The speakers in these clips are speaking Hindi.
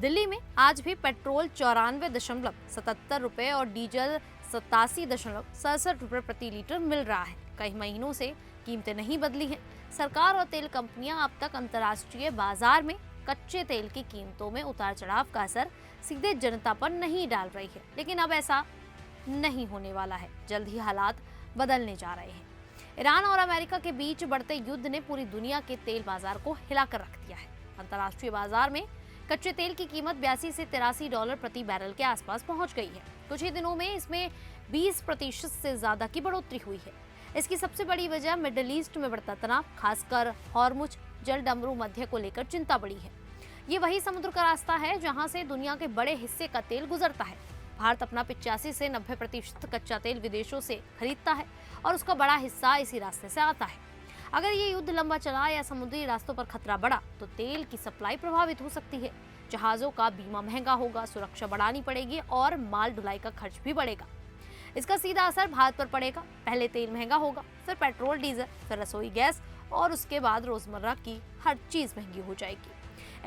दिल्ली में आज भी पेट्रोल 94.77 रुपए और डीजल 87.67 रुपए प्रति लीटर मिल रहा है। कई महीनों से कीमतें नहीं बदली हैं। सरकार और तेल कंपनियां अब तक अंतर्राष्ट्रीय बाजार में कच्चे तेल की कीमतों में उतार चढ़ाव का असर सीधे जनता पर नहीं डाल रही है, लेकिन अब ऐसा नहीं होने वाला है। जल्द ही हालात बदलने जा रहे हैं। ईरान और अमेरिका के बीच बढ़ते युद्ध ने पूरी दुनिया के तेल बाजार को हिलाकर रख दिया है। अंतर्राष्ट्रीय बाजार में कच्चे तेल की कीमत 82 से $83 प्रति बैरल के आसपास पहुंच गई है। कुछ ही दिनों में इसमें 20% से ज्यादा की बढ़ोतरी हुई है। इसकी सबसे बड़ी वजह मिडिल ईस्ट में बढ़ता तनाव, खासकर हॉर्मुज जलडमरू मध्य को लेकर चिंता बढ़ी है। ये वही समुद्र का रास्ता है जहां से दुनिया के बड़े हिस्से का तेल गुजरता है। भारत अपना 85 से 90% कच्चा तेल विदेशों से खरीदता है और उसका बड़ा हिस्सा इसी रास्ते से आता है। अगर ये युद्ध लंबा चला या समुद्री रास्तों पर खतरा बढ़ा तो तेल की सप्लाई प्रभावित हो सकती है। जहाजों का बीमा महंगा होगा, सुरक्षा बढ़ानी पड़ेगी और माल ढुलाई का खर्च भी बढ़ेगा। इसका सीधा असर भारत पर पड़ेगा। पहले तेल महंगा होगा, फिर पेट्रोल डीजल, फिर रसोई गैस और उसके बाद रोजमर्रा की हर चीज महंगी हो जाएगी।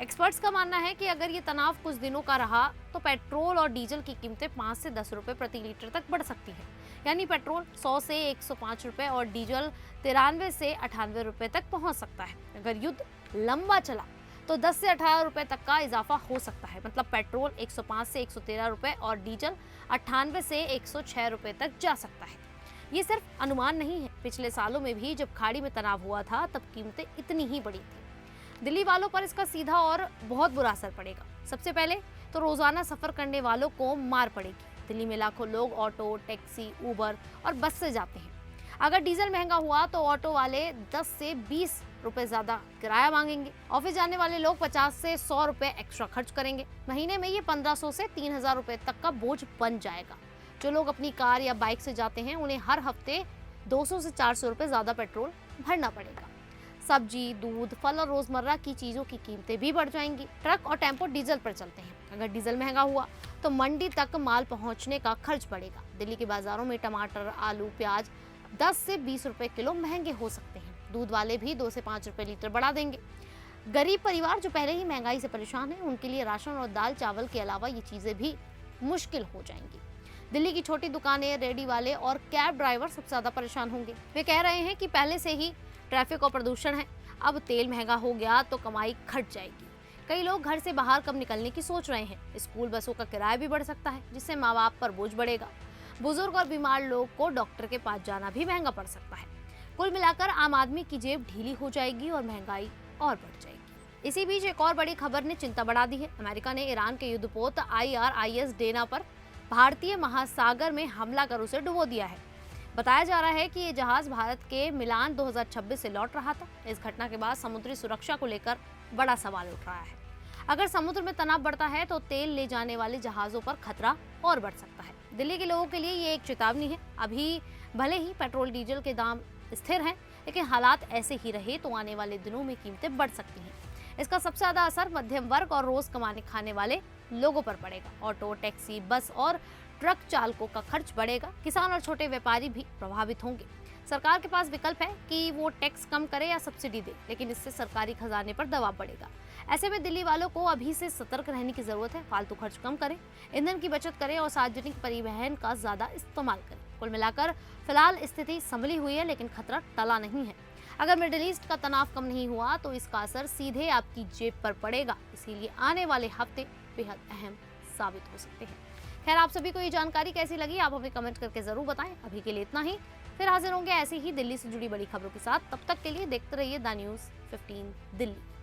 एक्सपर्ट्स का मानना है कि अगर ये तनाव कुछ दिनों का रहा तो पेट्रोल और डीजल की कीमतें 5 से 10 रुपए प्रति लीटर तक बढ़ सकती है। यानी पेट्रोल 100 से 105 रुपए और डीजल 93 से 98 रुपए तक पहुंच सकता है। अगर युद्ध लंबा चला तो 10 से 18 रुपए तक का इजाफा हो सकता है। मतलब पेट्रोल 105 से 113 रुपए और डीजल 98 से 106 रुपए तक जा सकता है। ये सिर्फ अनुमान नहीं है। पिछले सालों में भी जब खाड़ी में तनाव हुआ था तब कीमतें इतनी ही बढ़ी थी। दिल्ली वालों पर इसका सीधा और बहुत बुरा असर पड़ेगा। सबसे पहले तो रोजाना सफर करने वालों को मार पड़ेगी। दिल्ली में लाखों लोग ऑटो, टैक्सी, उबर और बस से जाते हैं। अगर डीजल महंगा हुआ तो ऑटो वाले 10 से 20 रुपए ज्यादा किराया मांगेंगे। ऑफिस जाने वाले लोग 50 से 100 रुपए एक्स्ट्रा खर्च करेंगे। महीने में ये 1500 से 3000 रुपए तक का बोझ बन जाएगा। जो लोग अपनी कार या बाइक से जाते हैं उन्हें हर हफ्ते 200 से 400 रुपए ज्यादा पेट्रोल भरना पड़ेगा। सब्जी, दूध, फल और रोजमर्रा की चीजों की कीमतें भी बढ़ जाएंगी। ट्रक और टेम्पो डीजल पर चलते हैं। अगर डीजल महंगा हुआ तो मंडी तक माल पहुंचने का खर्च बढ़ेगा। दिल्ली के बाजारों में टमाटर, आलू, प्याज 10 से 20 रुपए किलो महंगे हो सकते हैं। दूध वाले भी 2 से 5 रुपए लीटर बढ़ा देंगे। गरीब परिवार जो पहले ही महंगाई से परेशान है, उनके लिए राशन और दाल चावल के अलावा ये चीजें भी मुश्किल हो जाएंगी। दिल्ली की छोटी दुकानें, रेडी वाले और कैब ड्राइवर सबसे ज्यादा परेशान होंगे। वे कह रहे हैं कि पहले से ही ट्रैफिक और प्रदूषण है, अब तेल महंगा हो गया तो कमाई घट जाएगी। कई लोग घर से बाहर कब निकलने की सोच रहे हैं। स्कूल बसों का किराया भी बढ़ सकता है, जिससे माँ बाप पर बोझ बढ़ेगा। बुजुर्ग और बीमार लोग को डॉक्टर के पास जाना भी महंगा पड़ सकता है। कुल मिलाकर आम आदमी की जेब ढीली हो जाएगी और महंगाई और बढ़ जाएगी। इसी बीच एक और बड़ी खबर ने चिंता बढ़ा दी है। अमेरिका ने ईरान के युद्धपोत IRIS डेना पर भारतीय महासागर में हमला कर उसे डुबो दिया है। बताया जा रहा है कि ये जहाज भारत के मिलान 2026 से लौट रहा था। इस घटना के बाद समुद्री सुरक्षा को लेकर बड़ा सवाल उठ रहा है। अगर समुद्र में तनाव बढ़ता है तो तेल ले जाने वाले जहाजों पर खतरा और बढ़ सकता है। दिल्ली के लोगों के लिए ये एक चेतावनी है। अभी भले ही पेट्रोल डीजल के दाम स्थिर हैं, लेकिन हालात ऐसे ही रहे तो आने वाले दिनों में कीमतें बढ़ सकती हैं। इसका सबसे ज्यादा असर मध्यम वर्ग और रोज कमाने खाने वाले लोगों पर पड़ेगा। ऑटो, टैक्सी, बस और ट्रक चालकों का खर्च बढ़ेगा। किसान और छोटे व्यापारी भी प्रभावित होंगे। सरकार के पास विकल्प है कि वो टैक्स कम करे या सब्सिडी दे, लेकिन इससे सरकारी खजाने पर दबाव बढ़ेगा। ऐसे में दिल्ली वालों को अभी से सतर्क रहने की जरूरत है। फालतू खर्च कम करें, ईंधन की बचत करें और सार्वजनिक परिवहन का ज्यादा इस्तेमाल करें। कुल मिलाकर फिलहाल स्थिति संभली हुई है, लेकिन खतरा टला नहीं है। अगर मिडिल ईस्ट का तनाव कम नहीं हुआ तो इसका असर सीधे आपकी जेब पर पड़ेगा। इसीलिए आने वाले हफ्ते बेहद अहम साबित हो सकते हैं। खैर, आप सभी को ये जानकारी कैसी लगी आप हमें कमेंट करके जरूर बताएं। अभी के लिए इतना ही। फिर हाजिर होंगे ऐसे ही दिल्ली से जुड़ी बड़ी खबरों के साथ। तब तक के लिए देखते रहिए द न्यूज़ 15 दिल्ली।